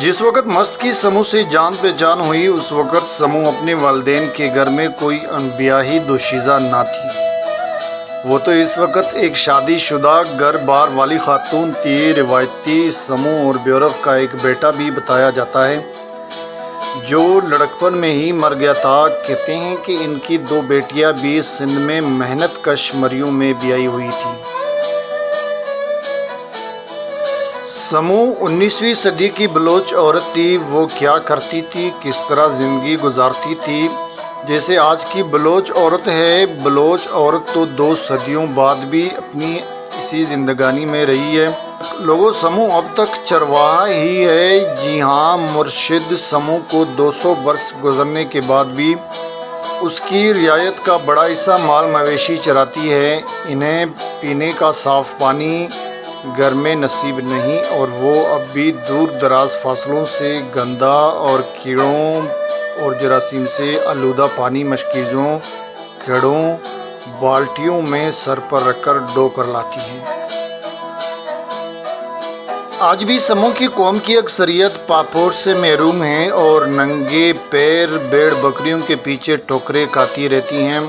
جس وقت مست کی سمو سے جان پہچان ہوئی اس وقت سمو اپنے والدین کے گھر میں کوئی انبیائی دوشیزہ نہ تھی۔ وہ تو اس وقت ایک شادی شدہ گھر بار والی خاتون تھی۔ روایتی سمو اور بیورف کا ایک بیٹا بھی بتایا جاتا ہے جو لڑکپن میں ہی مر گیا تھا۔ کہتے ہیں کہ ان کی 2 بیٹیاں بھی سندھ میں محنت کش مریوں میں بیائی ہوئی تھیں۔ سمو 19ویں صدی کی بلوچ عورت تھی۔ وہ کیا کرتی تھی، کس طرح زندگی گزارتی تھی؟ جیسے آج کی بلوچ عورت ہے، بلوچ عورت تو 2 صدیوں بعد بھی اپنی اسی زندگانی میں رہی ہے۔ لوگوں، سمو اب تک چرواہا ہی ہے۔ جی ہاں، مرشد سمو کو 200 برس گزرنے کے بعد بھی اس کی رعایت کا بڑا حصہ مال مویشی چراتی ہے۔ انہیں پینے کا صاف پانی گھر میں نصیب نہیں اور وہ اب بھی دور دراز فاصلوں سے گندا اور کیڑوں اور جراثیم سے آلودہ پانی مشکیزوں، گھڑوں، بالٹیوں میں سر پر رکھ کر ڈو کر لاتی ہیں۔ آج بھی سمو کی قوم کی اکثریت پاسپورٹ سے محروم ہے اور ننگے پیر بھیڑ بکریوں کے پیچھے ٹوکرے کھاتی رہتی ہیں۔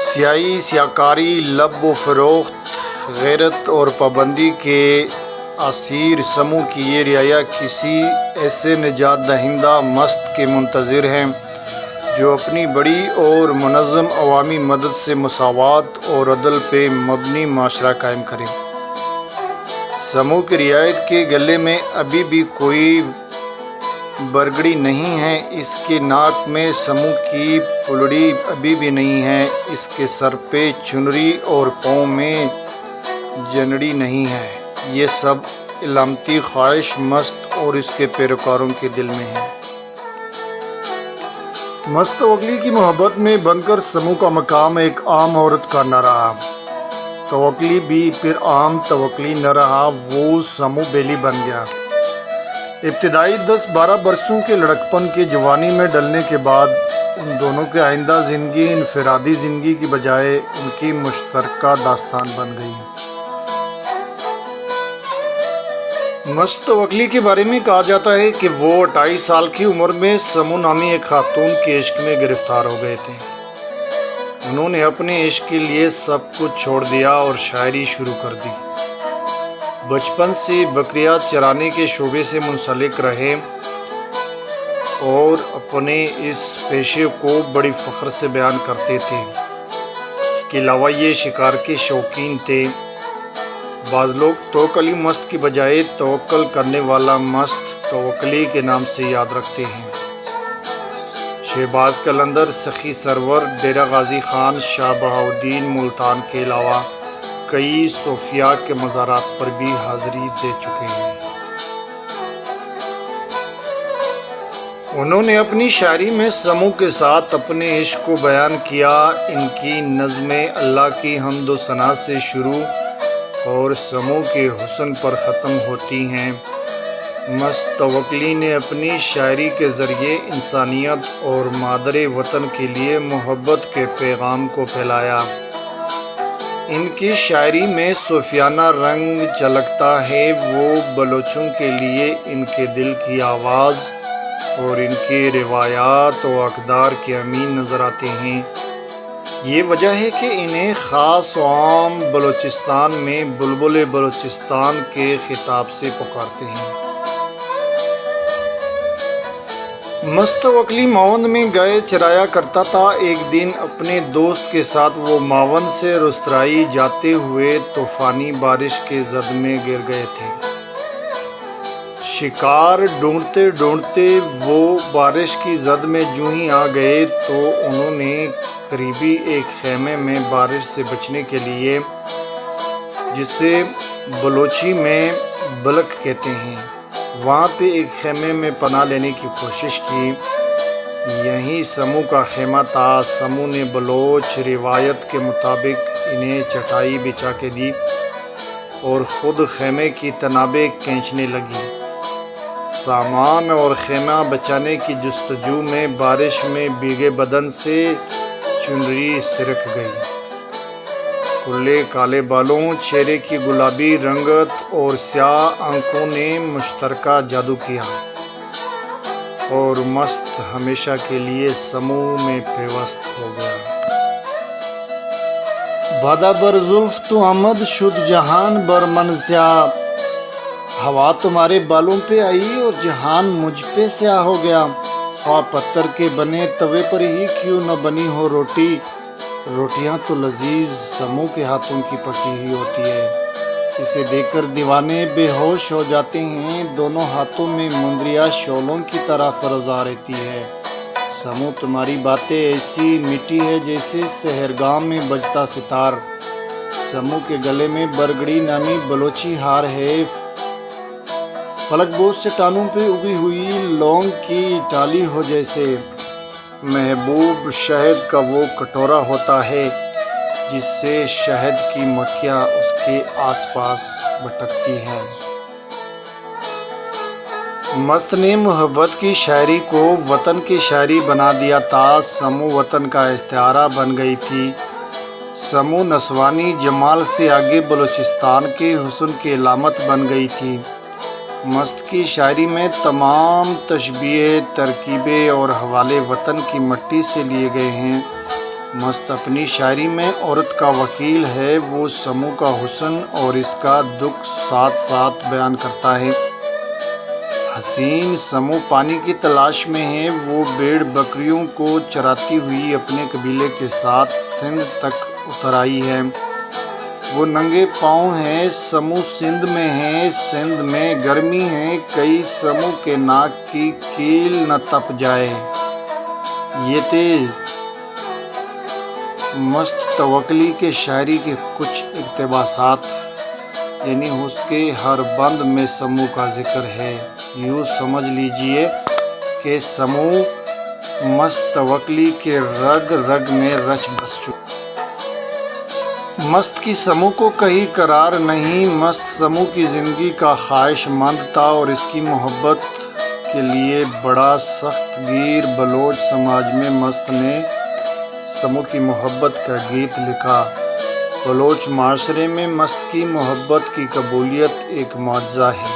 سیاہی، سیاہکاری، لب و فروخت، غیرت اور پابندی کے اسیر سمو کی یہ رعایا کسی ایسے نجات دہندہ مست کے منتظر ہیں جو اپنی بڑی اور منظم عوامی مدد سے مساوات اور عدل پہ مبنی معاشرہ قائم کرے۔ سمو کی رعایت کے گلے میں ابھی بھی کوئی برگڑی نہیں ہے، اس کے ناک میں سمو کی پھلڑی ابھی بھی نہیں ہے، اس کے سر پہ چنری اور پاؤں میں جنڑی نہیں ہے۔ یہ سب علامتی خواہش مست اور اس کے پیروکاروں کے دل میں ہے۔ مست توکلی کی محبت میں بن کر سمو کا مقام ایک عام عورت کا نہ رہا۔ توکلی بھی پھر عام توکلی نہ رہا، وہ سمو بیلی بن گیا۔ ابتدائی 10-12 برسوں کے لڑکپن کے جوانی میں ڈلنے کے بعد ان دونوں کے آئندہ زندگی انفرادی زندگی کی بجائے ان کی مشترکہ داستان بن گئی۔ مست توکلی کے بارے میں کہا جاتا ہے کہ وہ 28 سال کی عمر میں سمو نامی ایک خاتون کے عشق میں گرفتار ہو گئے تھے۔ انہوں نے اپنے عشق کے لیے سب کچھ چھوڑ دیا اور شاعری شروع کر دی۔ بچپن سے بکریاں چرانے کے شعبے سے منسلک رہے اور اپنے اس پیشے کو بڑی فخر سے بیان کرتے تھے۔ اس کے علاوہ یہ شکار کے شوقین تھے۔ بعض لوگ توکلی مست کی بجائے توکل کرنے والا مست توکلی کے نام سے یاد رکھتے ہیں۔ شہباز قلندر، سخی سرور، ڈیرہ غازی خان، شاہ بہاؤالدین ملتان کے علاوہ کئی صوفیاء کے مزارات پر بھی حاضری دے چکے ہیں۔ انہوں نے اپنی شاعری میں سمو کے ساتھ اپنے عشق کو بیان کیا۔ ان کی نظمیں اللہ کی حمد و ثنا سے شروع اور سمو کے حسن پر ختم ہوتی ہیں۔ مست توکلی نے اپنی شاعری کے ذریعے انسانیت اور مادر وطن کے لیے محبت کے پیغام کو پھیلایا۔ ان کی شاعری میں صوفیانہ رنگ جھلکتا ہے۔ وہ بلوچوں کے لیے ان کے دل کی آواز اور ان کے روایات و اقدار کے امین نظر آتے ہیں۔ یہ وجہ ہے کہ انہیں خاص و عام بلوچستان میں بلبل بلوچستان کے خطاب سے پکارتے ہیں۔ مست توکلی معاون میں گائے چرایا کرتا تھا۔ ایک دن اپنے دوست کے ساتھ وہ معاون سے رسترائی جاتے ہوئے طوفانی بارش کے زد میں گر گئے تھے۔ شکار ڈھونڈتے ڈھونڈتے وہ بارش کی زد میں جوں ہی آ گئے تو انہوں نے قریبی ایک خیمے میں بارش سے بچنے کے لیے، جسے بلوچی میں بلک کہتے ہیں، وہاں پہ ایک خیمے میں پناہ لینے کی کوشش کی۔ یہیں سمو کا خیمہ تھا۔ سمو نے بلوچ روایت کے مطابق انہیں چٹائی بچھا کے دی اور خود خیمے کی تنابیں کھینچنے لگی۔ سامان اور خیمہ بچانے کی جستجو میں بارش میں بھیگے بدن سے چنری سرک گئی۔ کھلے کالے بالوں، چہرے کی گلابی رنگت اور سیاہ آنکھوں نے مشترکہ جادو کیا، اور مست ہمیشہ کے لیے سمو میں پیوست ہو گیا۔ بادہ بر زلف تو آمد شد جہان بر من سیاہ، ہوا تمہارے بالوں پہ آئی اور جہان مجھ پہ سیاہ ہو گیا۔ خواہ پتھر کے بنے توے پر ہی کیوں نہ بنی ہو روٹی، روٹیاں تو لذیذ سمو کے ہاتھوں کی پکی ہی ہوتی ہے۔ اسے دیکھ کر دیوانے بے ہوش ہو جاتے ہیں، دونوں ہاتھوں میں مندریا شعلوں کی طرح فرزا رہتی ہے۔ سمو تمہاری باتیں ایسی میٹھی ہے جیسے سحرگاہ میں بجتا ستار۔ سمو کے گلے میں برگڑی نامی بلوچی ہار ہے، فلک بوس چٹانوں پہ اگی ہوئی لونگ کی ڈالی ہو جیسے۔ محبوب شہد کا وہ کٹورا ہوتا ہے جس سے شہد کی مکھیاں اس کے آس پاس بھٹکتی ہیں۔ مست نے محبت کی شاعری کو وطن کی شاعری بنا دیا تھا۔ سمو وطن کا استعارہ بن گئی تھی۔ سمو نسوانی جمال سے آگے بلوچستان کے حسن کی علامت بن گئی تھی۔ مست کی شاعری میں تمام تشبیہیں، ترکیبیں اور حوالے وطن کی مٹی سے لیے گئے ہیں۔ مست اپنی شاعری میں عورت کا وکیل ہے، وہ سمو کا حسن اور اس کا دکھ ساتھ ساتھ بیان کرتا ہے۔ حسین سمو پانی کی تلاش میں ہے، وہ بھیڑ بکریوں کو چراتی ہوئی اپنے قبیلے کے ساتھ سندھ تک اتر آئی ہے۔ وہ ننگے پاؤں ہے، سمو سندھ میں ہے، سندھ میں گرمی ہے، کئی سمو کے ناک کی کیل نہ تپ جائے۔ یہ تھے مست توکلی کے شاعری کے کچھ اقتباسات، یعنی اس کے ہر بند میں سمو کا ذکر ہے۔ یوں سمجھ لیجئے کہ سمو مست توکلی کے رگ رگ میں رچ بس چکا۔ مست کی سمو کو کہیں قرار نہیں، مست سمو کی زندگی کا خواہش مند تھا اور اس کی محبت کے لیے بڑا سخت گیر۔ بلوچ سماج میں مست نے سمو کی محبت کا گیت لکھا۔ بلوچ معاشرے میں مست کی محبت کی قبولیت ایک معجزہ ہے۔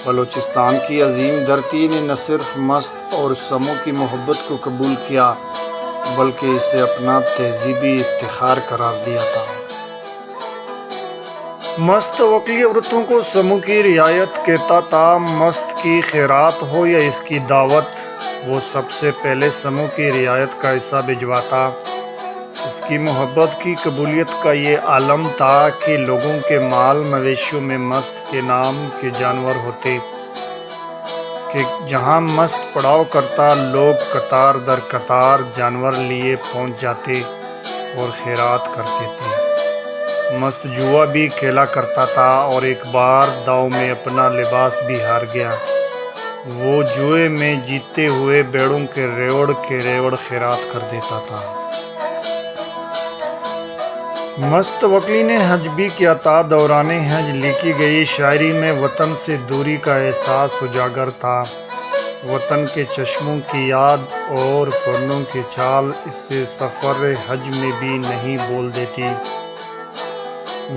بلوچستان کی عظیم دھرتی نے نہ صرف مست اور سمو کی محبت کو قبول کیا بلکہ اسے اپنا تہذیبی افتخار قرار دیا تھا۔ مست توکلی عورتوں کو سمو کی رعایت کہتا تھا۔ مست کی خیرات ہو یا اس کی دعوت، وہ سب سے پہلے سمو کی رعایت کا حصہ بھجواتا۔ اس کی محبت کی قبولیت کا یہ عالم تھا کہ لوگوں کے مال مویشیوں میں مست کے نام کے جانور ہوتے، کہ جہاں مست پڑاؤ کرتا لوگ قطار در قطار جانور لیے پہنچ جاتے اور خیرات کرتے تھے۔ مست جوا بھی کھیلا کرتا تھا اور ایک بار داؤ میں اپنا لباس بھی ہار گیا۔ وہ جوئے میں جیتے ہوئے بیڑوں کے ریوڑ خیرات کر دیتا تھا۔ مست توکلی نے حج بھی کیا تھا۔ دوران حج لکھی گئی شاعری میں وطن سے دوری کا احساس اجاگر تھا۔ وطن کے چشموں کی یاد اور پرندوں کی چال اس سے سفر حج میں بھی نہیں بول دیتی۔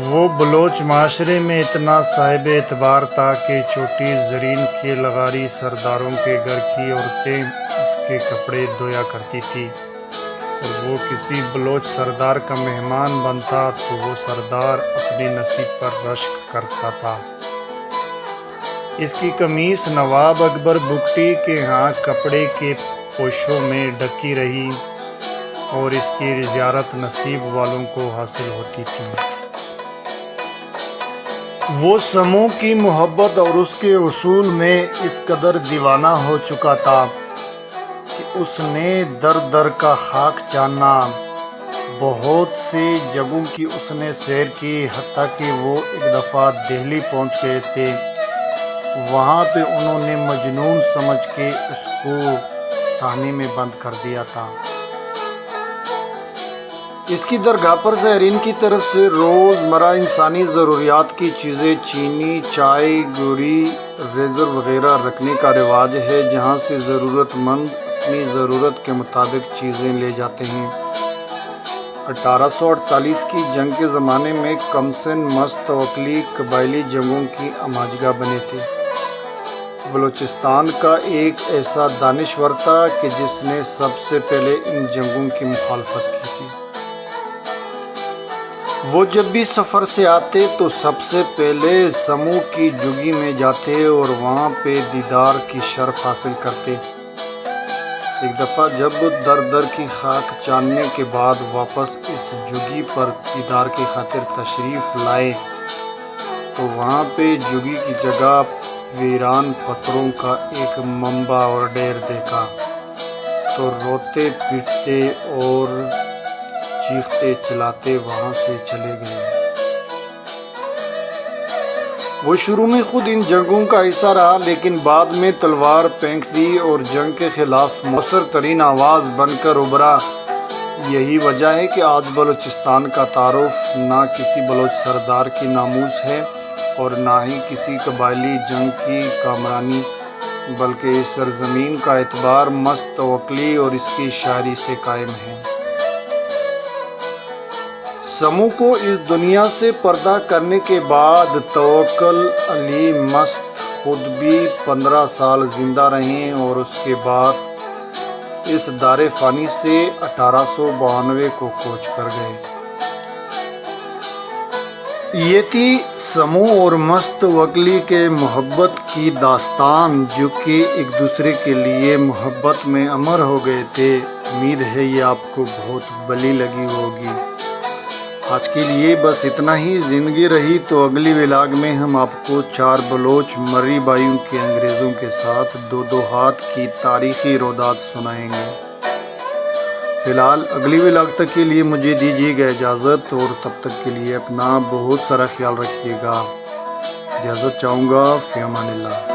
وہ بلوچ معاشرے میں اتنا صاحب اعتبار تھا کہ چھوٹی زرین کی لغاری سرداروں کے گھر کی عورتیں اس کے کپڑے دھویا کرتی تھی، اور وہ کسی بلوچ سردار کا مہمان بنتا تو وہ سردار اپنے نصیب پر رشک کرتا تھا۔ اس کی قمیص نواب اکبر بگٹی کے ہاں کپڑے کے پوشوں میں ڈھکی رہی اور اس کی زیارت نصیب والوں کو حاصل ہوتی تھی۔ وہ سمو کی محبت اور اس کے اصول میں اس قدر دیوانہ ہو چکا تھا کہ اس نے در در کا خاک جاننا، بہت سی جگہوں کی اس نے سیر کی، حتیٰ کہ وہ ایک دفعہ دہلی پہنچ گئے تھے۔ وہاں پہ انہوں نے مجنون سمجھ کے اس کو تانے میں بند کر دیا تھا۔ اس کی درگاہ پر زائرین کی طرف سے روزمرہ انسانی ضروریات کی چیزیں، چینی، چائے، گوری، ریزر وغیرہ رکھنے کا رواج ہے، جہاں سے ضرورت مند اپنی ضرورت کے مطابق چیزیں لے جاتے ہیں۔ 1848 کی جنگ کے زمانے میں کمسن مست توکلی قبائلی جنگوں کی اماجگاہ بنے تھے۔ بلوچستان کا ایک ایسا دانشور تھا کہ جس نے سب سے پہلے ان جنگوں کی مخالفت کی تھی۔ وہ جب بھی سفر سے آتے تو سب سے پہلے سمو کی جگی میں جاتے اور وہاں پہ دیدار کی شرف حاصل کرتے۔ ایک دفعہ جب در در کی خاک چاننے کے بعد واپس اس جگی پر دیدار کی خاطر تشریف لائے تو وہاں پہ جگی کی جگہ ویران پتھروں کا ایک منبع اور ڈیر دیکھا تو روتے پیٹتے اور چیختے چلاتے وہاں سے چلے گئے۔ وہ شروع میں خود ان جنگوں کا حصہ رہا، لیکن بعد میں تلوار پھینک دی اور جنگ کے خلاف مؤثر ترین آواز بن کر ابھرا۔ یہی وجہ ہے کہ آج بلوچستان کا تعارف نہ کسی بلوچ سردار کی ناموس ہے اور نہ ہی کسی قبائلی جنگ کی کامرانی، بلکہ اس سرزمین کا اعتبار مست توکلی اور اس کی شاعری سے قائم ہے۔ سمو کو اس دنیا سے پردہ کرنے کے بعد توکل علی مست خود بھی 15 سال زندہ رہے اور اس کے بعد اس دار فانی سے 1892 کو کوچ کر گئے۔ یہ تھی سمو اور مست توکلی کے محبت کی داستان، جو کہ ایک دوسرے کے لیے محبت میں امر ہو گئے تھے۔ امید ہے یہ آپ کو بہت بھلی لگی ہوگی۔ آج کے لیے بس اتنا ہی۔ زندگی رہی تو اگلی ولاگ میں ہم آپ کو 4 بلوچ مری بھائیوں کے انگریزوں کے ساتھ 2 ہاتھ کی تاریخی رودات سنائیں گے۔ فی الحال اگلی ولاگ تک کے لیے مجھے دیجیے گا اجازت، اور تب تک کے لیے اپنا بہت سارا خیال رکھیے گا۔ اجازت چاہوں گا، فی امان اللہ۔